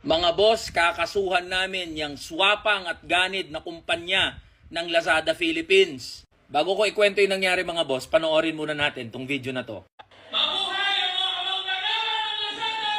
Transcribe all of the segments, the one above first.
Mga boss, kakasuhan namin yung swapang at ganid na kumpanya ng Lazada Philippines. Bago ko ikwento yung nangyari mga boss, panoorin muna natin tong video na to. Mabuhay ang mga kamanggagawa ng Lazada!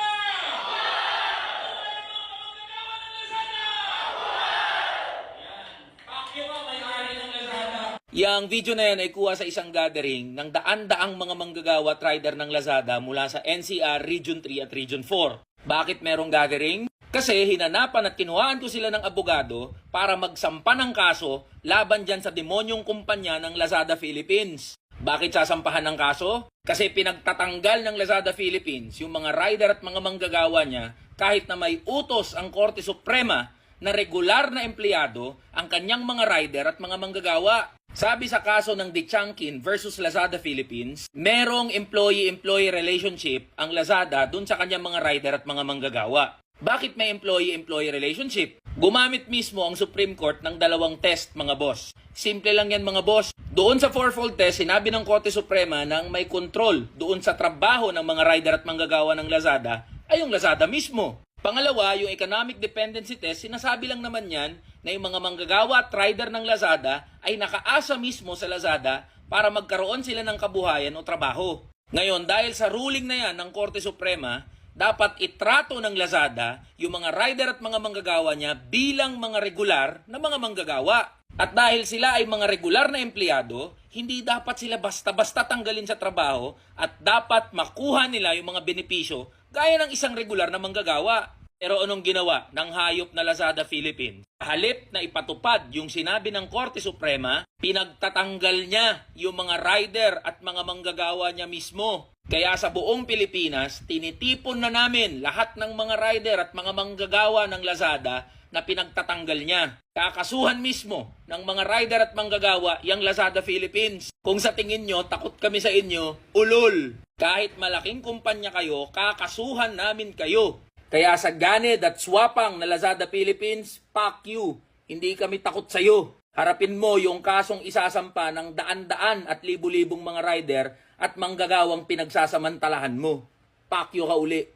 Pakyo ka, may-ari ng Lazada. Yang video na yan ay kuha sa isang gathering ng daan-daang mga manggagawa at rider ng Lazada mula sa NCR, Region 3 at Region 4. Bakit merong gathering? Kasi hinanapan at kinuhaan ko sila ng abogado para magsampa ng kaso laban dyan sa demonyong kumpanya ng Lazada Philippines. Bakit sasampahan ng kaso? Kasi pinagtatanggal ng Lazada Philippines yung mga rider at mga manggagawa niya kahit na may utos ang Korte Suprema na regular na empleyado ang kanyang mga rider at mga manggagawa. Sabi sa kaso ng De Changkin versus Lazada Philippines, merong employee-employee relationship ang Lazada dun sa kanyang mga rider at mga manggagawa. Bakit may employee-employee relationship? Gumamit mismo ang Supreme Court ng dalawang test, mga boss. Simple lang yan, mga boss. Doon sa fourfold test, sinabi ng Korte Suprema na may control doon sa trabaho ng mga rider at manggagawa ng Lazada ay yung Lazada mismo. Pangalawa, yung economic dependency test, sinasabi lang naman yan na yung mga manggagawa at rider ng Lazada ay nakaasa mismo sa Lazada para magkaroon sila ng kabuhayan o trabaho. Ngayon, dahil sa ruling na yan ng Korte Suprema, dapat itrato ng Lazada yung mga rider at mga manggagawa niya bilang mga regular na mga manggagawa. At dahil sila ay mga regular na empleyado, hindi dapat sila basta-basta tanggalin sa trabaho at dapat makuha nila yung mga benepisyo gaya ng isang regular na manggagawa. Pero anong ginawa ng hayop na Lazada Philippines? Halip na ipatupad yung sinabi ng Korte Suprema, pinagtatanggal niya yung mga rider at mga manggagawa niya mismo. Kaya sa buong Pilipinas, tinitipon na namin lahat ng mga rider at mga manggagawa ng Lazada na pinagtatanggal niya. Kakasuhan mismo ng mga rider at manggagawa yung Lazada Philippines. Kung sa tingin nyo, takot kami sa inyo, ulol. Kahit malaking kumpanya kayo, kakasuhan namin kayo. Kaya sa ganid at swapang na Lazada Philippines, fuck you. Hindi kami takot sa'yo. Harapin mo yung kasong isasampa ng daan-daan at libu-libong mga rider at manggagawang pinagsasamantalahan mo. Fuck you ka uli.